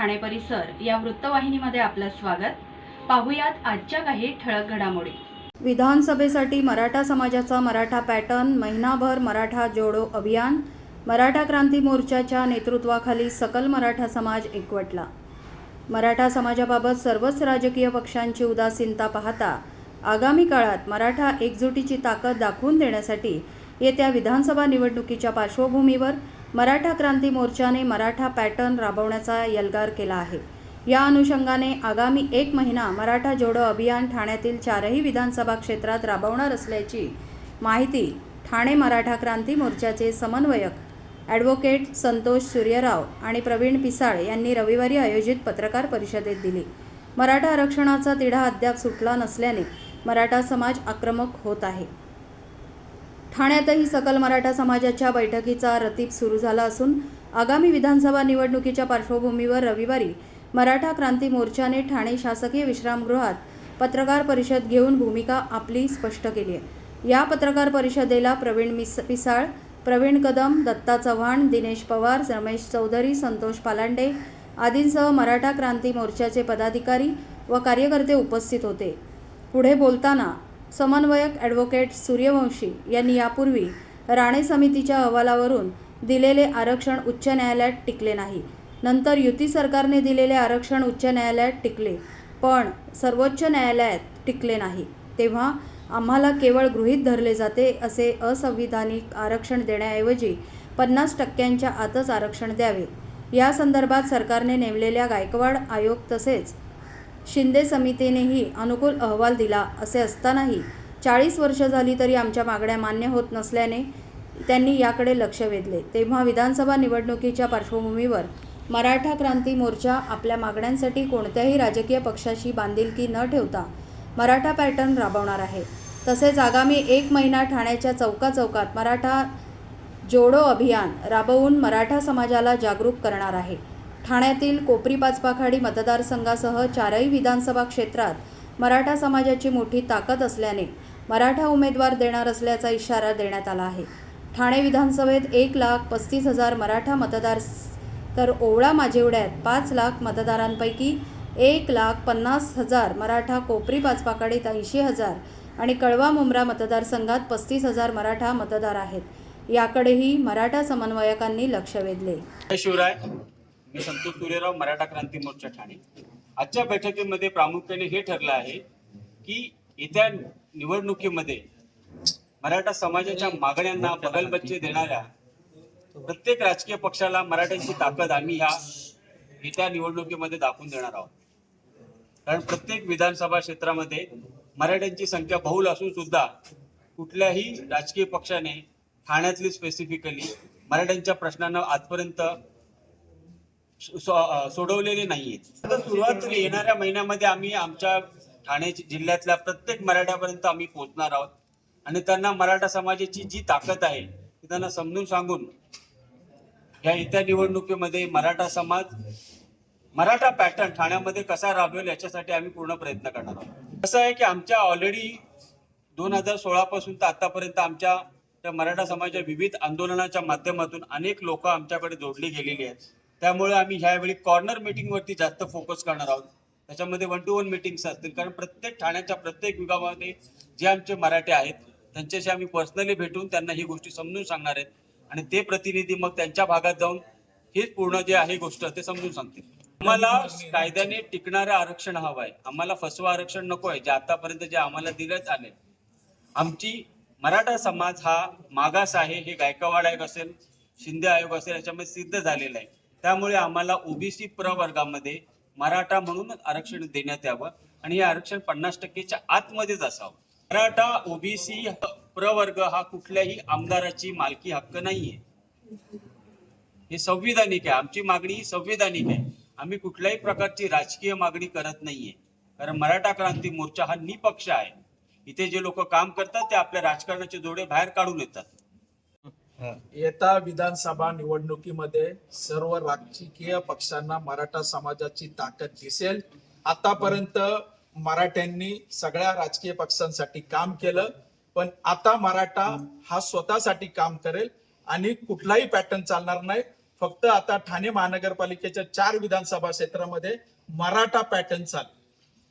ठाणे परिसर या वृत्तवाहिनीमध्ये आपलं स्वागत। पाहुयात आजच्या काही ठळक घडामोडी। विधानसभेसाठी मराठा समाजाचा मराठा पॅटर्न, महिनाभर मराठा जोडो अभियान। मराठा क्रांती मोर्चाच्या नेतृत्वाखाली सकल मराठा समाज एकवटला। मराठा समाजाबाबत सर्वच राजकीय पक्षांची उदासीनता पाहता आगामी काळात मराठा एकजुटीची ताकद दाखवून देण्यासाठी येत्या विधानसभा निवडणुकीच्या पार्श्वभूमीवर मराठा क्रांती मोर्चाने मराठा पॅटर्न राबवण्याचा एल्गार केला आहे। या अनुषंगाने आगामी 1 महिना मराठा जोडो अभियान ठाण्यातील 4ही विधानसभा क्षेत्रात राबवणार असल्याची माहिती ठाणे मराठा क्रांती मोर्चाचे समन्वयक ॲडव्होकेट संतोष सूर्यराव आणि प्रवीण पिसाळ यांनी रविवारी आयोजित पत्रकार परिषदेत दिली। मराठा आरक्षणाचा तिढा अद्याप सुटला नसल्याने मराठा समाज आक्रमक होत आहे। ठाण्यातही सकल मराठा समाजाच्या बैठकीचा रतीब सुरू झाला असून आगामी विधानसभा निवडणुकीच्या पार्श्वभूमीवर रविवारी मराठा क्रांती मोर्चाने ठाणे शासकीय विश्रामगृहात पत्रकार परिषद घेऊन भूमिका आपली स्पष्ट केली आहे। या पत्रकार परिषदेला प्रवीण पिसाळ, प्रवीण कदम, दत्ता चव्हाण, दिनेश पवार, रमेश चौधरी, संतोष पालांडे आदींसह मराठा क्रांती मोर्चाचे पदाधिकारी व कार्यकर्ते उपस्थित होते। पुढे बोलताना समन्वयक ॲडव्होकेट सूर्यवंशी यांनी यापूर्वी राणे समितीच्या अहवालावरून दिलेले आरक्षण उच्च न्यायालयात टिकले नाही, नंतर युती सरकारने दिलेले आरक्षण उच्च न्यायालयात टिकले पण सर्वोच्च न्यायालयात टिकले नाही, तेव्हा आम्हाला केवळ गृहीत धरले जाते असे असंविधानिक आरक्षण देण्याऐवजी 50% आतच आरक्षण द्यावे। या संदर्भात सरकारने नेमलेल्या गायकवाड आयोग तसेच शिंदे समितीनेही अनुकूल अहवाल दिला असे असतानाही 40 वर्ष झाली तरी आमच्या मागण्या मान्य होत नसल्याने त्यांनी याकडे लक्ष वेधले। तेव्हा विधानसभा निवडणुकीच्या पार्श्वभूमीवर मराठा क्रांती मोर्चा आपल्या मागण्यांसाठी कोणत्याही राजकीय पक्षाशी बांधिलकी न ठेवता मराठा पॅटर्न राबवणार आहे। तसेच आगामी 1 महिना ठाण्याच्या चौकाचौकात मराठा जोडो अभियान राबवून मराठा समाजाला जागरूक करणार आहे। ठाण्यातील कोपरी पाचपाखाडी मतदारसंघासह 4ही विधानसभा क्षेत्रात मराठा समाजाची मोठी ताकद असल्याने मराठा उमेदवार देणार असल्याचा इशारा देण्यात आला आहे। ठाणे विधानसभेत 1,35,000 मराठा मतदार तर ओवळा माजिवड्यात 5 लाख मतदारांपैकी 1,50,000 मराठा, कोपरी पाचपाखाडीत 80,000 आणि कळवा मुंब्रा मतदारसंघात 35,000 मराठा मतदार आहेत। याकडेही मराठा समन्वयकांनी लक्ष वेधले। शिवराय, मी संतोष सूर्यराव, मराठा क्रांती मोर्चा ठाणे। आजच्या बैठकीमध्ये प्रामुख्याने हे ठरलं आहे की येत्या निवडणुकीमध्ये मराठा समाजाच्या मागण्यांना बगलबच्चे देणाऱ्या प्रत्येक राजकीय पक्षाला मराठ्यांची ताकद आम्ही ह्या येत्या निवडणुकीमध्ये दाखवून देणार आहोत। कारण प्रत्येक विधानसभा क्षेत्रामध्ये मराठ्यांची संख्या बहुल असून सुद्धा कुठल्याही राजकीय पक्षाने ठाण्यातली स्पेसिफिकली मराठ्यांच्या प्रश्नांना आजपर्यंत सोडवलेले नाहीयेत। आता सुरुवात येणाऱ्या महिन्यामध्ये आम्ही आमच्या ठाणे जिल्ह्यातल्या प्रत्येक मराठ्यापर्यंत आम्ही पोहोचणार आहोत आणि त्यांना मराठा समाजाची जी ताकद आहे ती त्यांना समजून सांगून या येत्या निवडणुकीमध्ये मराठा समाज मराठा पॅटर्न ठाण्यामध्ये कसा राबवेल याच्यासाठी आम्ही पूर्ण प्रयत्न करणार आहोत। कसं आहे की आमच्या ऑलरेडी 2016 पासून तर आतापर्यंत आमच्या त्या मराठा समाजाच्या विविध आंदोलनाच्या माध्यमातून अनेक लोक आमच्याकडे जोडली गेलेली आहेत। त्यामुळे आम्ही ह्यावेळी कॉर्नर मीटिंगवरती जास्त फोकस करणार आहोत। त्याच्यामध्ये 1-to-1 मीटिंग्स असतील, कारण प्रत्येक ठाण्याच्या प्रत्येक विभागामध्ये जे आमचे मराठे आहेत त्यांच्याशी आम्ही पर्सनली भेटून त्यांना ही गोष्टी समजून सांगणार आहेत आणि ते प्रतिनिधी मग त्यांच्या भागात जाऊन हेच पूर्ण जे आहे गोष्ट ते समजून सांगतील। आम्हाला कायद्याने टिकणारं आरक्षण हवं आहे, आम्हाला फसवा आरक्षण नको आहे जे आतापर्यंत जे आम्हाला देण्यात आले। आमची मराठा समाज हा मागास आहे हे गायकवाड आयोग असेल, शिंदे आयोग असेल याच्यामध्ये सिद्ध झालेलं आहे। त्यामुळे आम्हाला ओबीसी प्रवर्गामध्ये मराठा म्हणून आरक्षण देण्यात यावं आणि हे आरक्षण 50%च्या आतमध्येच असावं। मराठा ओबीसी प्रवर्ग हा कुठल्याही आमदाराची मालकी हक्क नाहीये, हे संविधानिक आहे। आमची मागणी ही संविधानिक आहे, आम्ही कुठल्याही प्रकारची राजकीय मागणी करत नाहीये। कारण मराठा क्रांती मोर्चा हा निपक्ष आहे। इथे जे लोक काम करतात ते आपल्या राजकारणाचे जोडे बाहेर काढून येतात। येत्या विधानसभा निवडणुकीमध्ये सर्व राजकीय पक्षांना मराठा समाजाची ताकद दिसेल। आतापर्यंत मराठ्यांनी सगळ्या राजकीय पक्षांसाठी काम केलं, पण आता मराठा हा स्वतःसाठी काम करेल आणि कुठलाही पॅटर्न चालणार नाही। फक्त आता ठाणे महानगरपालिकेच्या 4 विधानसभा क्षेत्रामध्ये मराठा पॅटर्न चालू.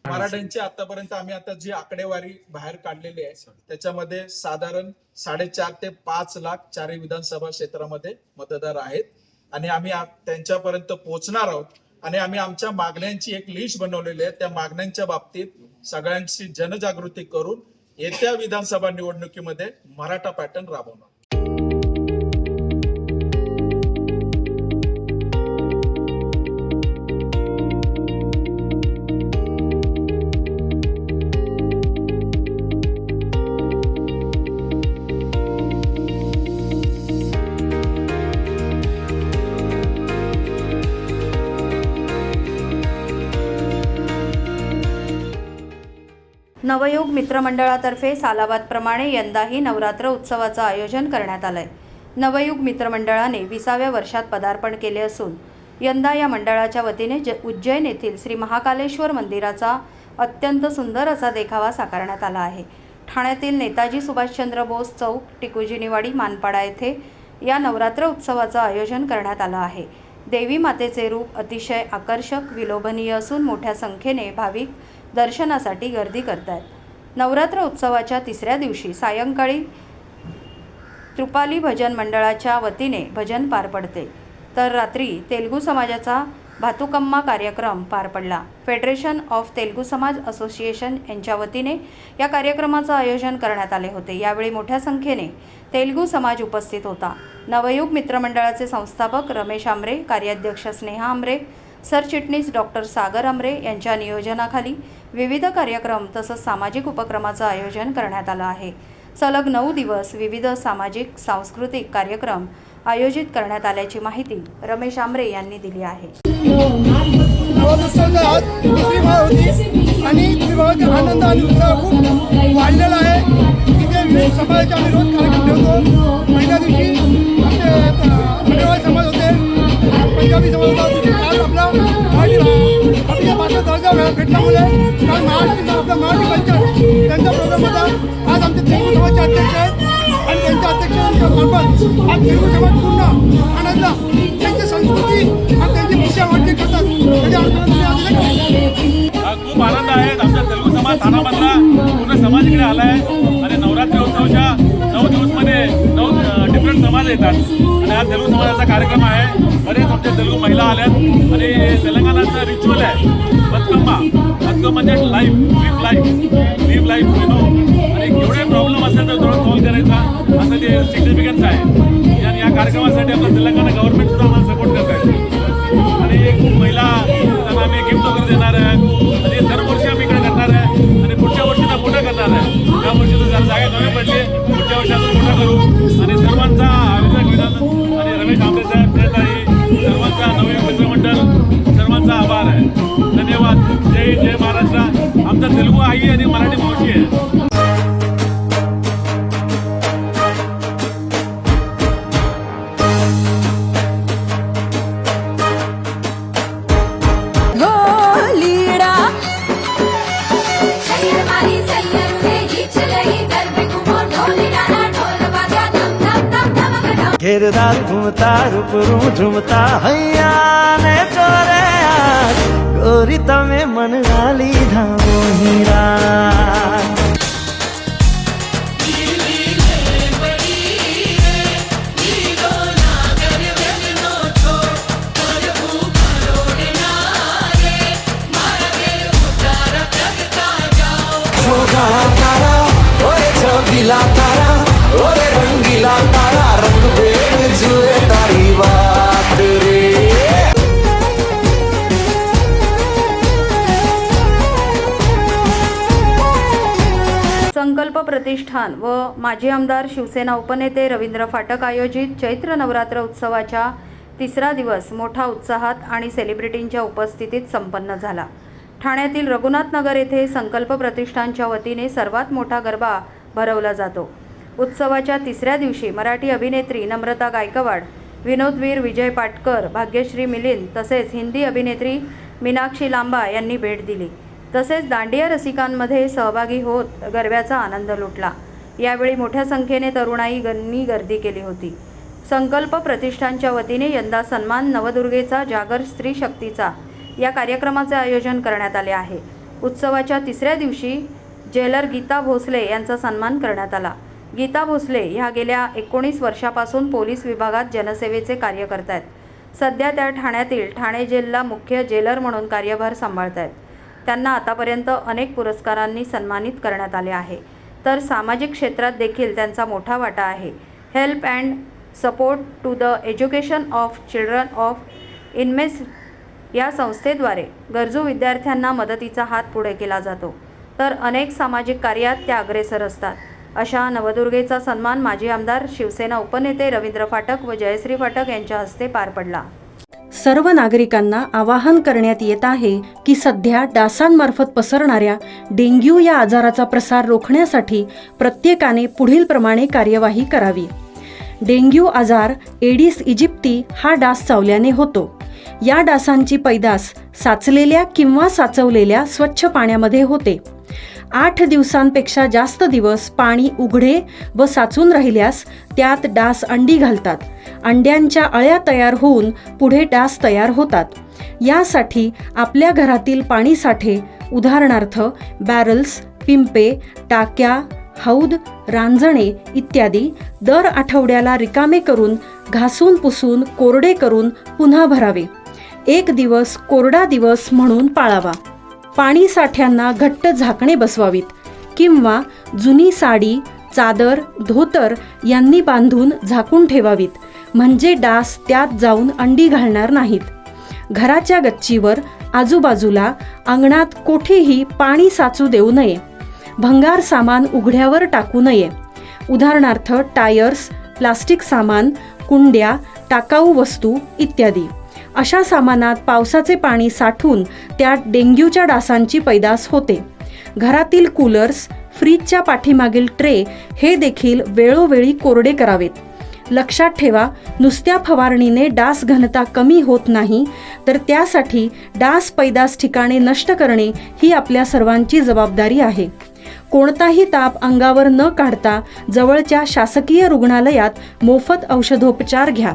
मराठ्यांची आतापर्यंत आम्ही आता जी आकडेवारी बाहेर काढलेली आहे त्याच्यामध्ये साधारण 4.5 ते 5 लाख 4 विधानसभा क्षेत्रामध्ये मतदार आहेत आणि आम्ही त्यांच्यापर्यंत पोहोचणार आहोत आणि आम्ही आमच्या मागण्यांची एक लिस्ट बनवलेली आहे. त्या मागण्यांच्या बाबतीत सगळ्यांची जनजागृती करून येत्या विधानसभा निवडणुकीमध्ये मराठा पॅटर्न राबवणार. नवयुग मित्रमंडळातर्फे सालाबादप्रमाणे यंदाही नवरात्र उत्सवाचं आयोजन करण्यात आलंय. नवयुग मित्रमंडळाने 20व्या वर्षात पदार्पण केले असून यंदा या मंडळाच्या वतीने उज्जैन येथील श्री महाकालेश्वर मंदिराचा अत्यंत सुंदर असा देखावा साकारण्यात आला आहे. ठाण्यातील नेताजी सुभाषचंद्र बोस चौक, टिकुजीनीवाडी, मानपाडा येथे या नवरात्र उत्सवाचं आयोजन करण्यात आलं आहे. देवी मातेचे रूप अतिशय आकर्षक, विलोभनीय असून मोठ्या संख्येने भाविक दर्शनासाठी गर्दी करतात. नवरात्र उत्सवाच्या 3ऱ्या दिवशी सायंकाळी त्रुपाली भजन मंडळाच्या वतीने भजन पार पडते, तर रात्री तेलुगू समाजाचा भातुकम्मा कार्यक्रम पार पडला. फेडरेशन ऑफ तेलुगू समाज असोसिएशन यांच्या वतीने या कार्यक्रमाचं आयोजन करण्यात आले होते. यावेळी मोठ्या संख्येने तेलुगू समाज उपस्थित होता. नवयुग मित्रमंडळाचे संस्थापक रमेश आमरे, कार्याध्यक्ष स्नेहा आमरे, सरचिटणीस डॉक्टर सागर आमरे यांच्या नियोजनाखाली विविध कार्यक्रम तसंच सामाजिक उपक्रमाचं आयोजन करण्यात आलं आहे. सलग 9 दिवस विविध सामाजिक सांस्कृतिक कार्यक्रम आयोजित करण्यात आल्याची माहिती रमेश आमरे यांनी दिली आहे. आनंद आणि उत्साह खूप वाढलेला आहे. तिथे विविध समाजाच्या विरोध कार्यक्रम ठेवतो. पहिल्या दिवशी आमचे समाज होते, पंजाबी समाज होता. काल आपला आपल्या भाषा दर्जा भेटल्यामुळे काल आपला मराठी कल्चर त्यांचा प्रोग्राम होता. आज आमचे तेलुगू समाजचे अध्यक्ष आहेत आणि त्यांच्या अध्यक्षांच्या मार्फत आज तेलुगू समाज पूर्ण आनंद त्यांची संस्कृती आणि त्यांची भाषा वाढली करतात. खूप आनंद आहे. आमचा तेलुगू समाज ठाण्यामधला पूर्ण समाज इकडे आला आहे आणि नवरात्री उत्सवाच्या 9 दिवसमध्ये 9 डिफरंट समाज येतात आणि हा तेलुगू समाजाचा कार्यक्रम आहे. बरेच आमच्या तेलुगू महिला आल्यात आणि तेलंगणाचं रिच्युअल आहे बतकम्मा. बतकम्मा म्हणजे लिव्ह लाईफ यू नो. आणि एवढे प्रॉब्लेम असेल तर थोडं सॉल्व्ह करायचा असं ते सिग्निफिकन्स आहे. आणि या कार्यक्रमासाठी आपलं तेलंगणा गव्हर्नमेंट सुद्धा आम्हाला सपोर्ट करत आहे आणि खूप महिला त्यांना आम्ही गिफ्ट वगैरे देणार आहे आणि दरवर्षी आम्ही इकडे करणार आहे आणि पुढच्या वर्षीला मोठं करणार आहे. या वर्षी जर जागा कमी पडली पुढच्या वर्षी आपण मोठं करू आणि सर्वांचा अभिनंदन आणि रमेश आमरे साहेब सर्वांचा नवयुग मित्रमंडळ सर्वांचा आभार आहे. धन्यवाद. जय महाराष्ट्र. आमचा तेलुगू आई आणि मराठी मावशी आहे. घेरदार घूमता रूप झूमता हैया ने चोरे आज गोरी तमे मन गाली धामो हीरा. तारा ओरे छबीला तारा ओरे रंगीला तारा रंग बेर जुए तारी बात रे. संकल्प प्रतिष्ठान व माजी आमदार शिवसेना उपनेते रवींद्र फाटक आयोजित चैत्र नवरात्र उत्सवाच्या 3रा दिवस मोठा उत्साहात आणि सेलिब्रिटींच्या उपस्थितीत संपन्न झाला. ठाण्यातील रघुनाथ नगर येथे संकल्प प्रतिष्ठानच्या वतीने सर्वात मोठा गरबा भरवला जातो. उत्सवाच्या 3ऱ्या दिवशी मराठी अभिनेत्री नम्रता गायकवाड, विनोदवीर विजय पाटकर, भाग्यश्री मिलिंद तसेच हिंदी अभिनेत्री मीनाक्षी लांबा यांनी भेट दिली. तसेच दांडिया रसिकांमध्ये सहभागी होत गरब्याचा आनंद लुटला. यावेळी मोठ्या संख्येने तरुणाईंनी गर्दी केली होती. संकल्प प्रतिष्ठानच्या वतीने यंदा सन्मान नवदुर्गेचा जागर स्त्री शक्तीचा या कार्यक्रमाचे आयोजन करण्यात आले आहे. उत्सवाच्या तिसऱ्या दिवशी जेलर गीता भोसले यांचा सन्मान करण्यात आला. गीता भोसले ह्या गेल्या 19 वर्षापासून पोलीस विभागात जनसेवेचे कार्य करत आहेत. सध्या त्या ठाण्यातील ठाणे जेलला मुख्य जेलर म्हणून कार्यभार सांभाळत आहेत. त्यांना आतापर्यंत अनेक पुरस्कारांनी सन्मानित करण्यात आले आहे. तर सामाजिक क्षेत्रात देखील त्यांचा मोठा वाटा आहे. Help and support to the education of children of inmates या संस्थेद्वारे गरजू विद्यार्थ्यांना मदतीचा हात पुढे केला जातो. तर अनेक सामाजिक कार्यात त्या अग्रेसर असतात. अशा नवदुर्गेचा सन्मान माजी आमदार शिवसेना उपनेते रवींद्र फाटक व जयश्री फाटक यांच्या हस्ते पार पडला. सर्व नागरिकांना आवाहन करण्यात येत आहे की सध्या डासांमार्फत पसरणाऱ्या डेंग्यू या आजाराचा प्रसार रोखण्यासाठी प्रत्येकाने पुढीलप्रमाणे कार्यवाही करावी. डेंग्यू आजार एडिस इजिप्ती हा डास चावल्याने होतो. या डासांची पैदास साचलेल्या किंवा साचवलेल्या स्वच्छ पाण्यामध्ये होते. 8 दिवसांपेक्षा जास्त दिवस पाणी उघडे व साचून राहिल्यास त्यात डास अंडी घालतात. अंड्यांच्या अळ्या तयार होऊन पुढे डास तयार होतात. यासाठी आपल्या घरातील पाणी साठे उदाहरणार्थ बॅरल्स, पिंपे, टाक्या, हौद, रांजणे इत्यादी दर आठवड्याला रिकामे करून घासून पुसून कोरडे करून पुन्हा भरावे. 1 दिवस कोरडा दिवस म्हणून पाळावा. पाणी साठ्यांना घट्ट झाकणे बसवावीत किंवा जुनी साडी, चादर, धोतर यांनी बांधून झाकून ठेवावीत, म्हणजे डास त्यात जाऊन अंडी घालणार नाहीत. घराच्या गच्चीवर, आजूबाजूला, अंगणात कोठेही पाणी साचू देऊ नये. भंगार सामान उघड्यावर टाकू नये. उदाहरणार्थ टायर्स, प्लास्टिक सामान, कुंड्या, टाकाऊ वस्तू इत्यादी. अशा सामानात पावसाचे पाणी साठून त्यात डेंग्यूच्या डासांची पैदास होते. घरातील कूलर्स, फ्रीजच्या पाठीमागील ट्रे हे देखील वेळोवेळी कोरडे करावेत. लक्षात ठेवा, नुसत्या फवारणीने डास घनता कमी होत नाही, तर त्यासाठी डास पैदास ठिकाणे नष्ट करणे ही आपल्या सर्वांची जबाबदारी आहे. कोणताही ताप अंगावर न काढता जवळच्या शासकीय रुग्णालयात मोफत औषधोपचार घ्या.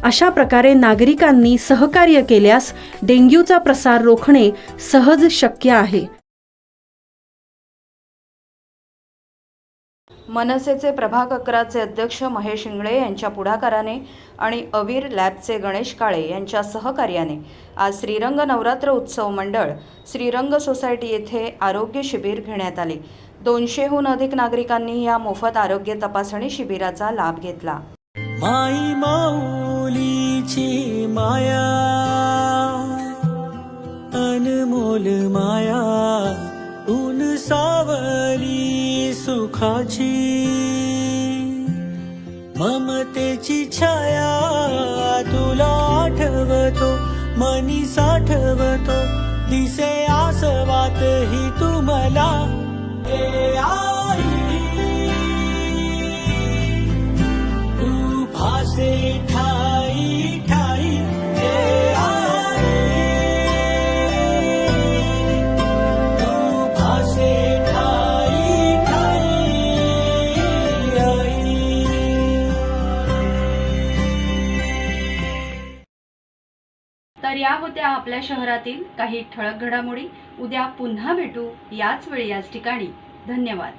अशा प्रकारे नागरिकांनी सहकार्य केल्यास डेंग्यूचा प्रसार रोखणे सहज शक्य आहे. मनसेचे प्रभाग 11चे अध्यक्ष महेश इंगळे यांच्या पुढाकाराने आणि अवीर लॅबचे गणेश काळे यांच्या सहकार्याने आज श्रीरंग नवरात्र उत्सव मंडळ श्रीरंग सोसायटी येथे आरोग्य शिबिर घेण्यात आले. 200हून अधिक नागरिकांनी या मोफत आरोग्य तपासणी शिबिराचा लाभ घेतला. माई माऊलीची माया अनमोल माया ऊन सावली सुखाची ममतेची छाया तुला आठवतो मनी साठवतो दिसे आसवात ही तुम्हाला ए आई तू भासे ठाई ठाई ए आई तू भासे ठाई ठाई आई. तर या होत्या आपल्या शहरातील काही ठळक घडामोडी. उद्या पुन्हा भेटू याच वेळी याच ठिकाणी. धन्यवाद.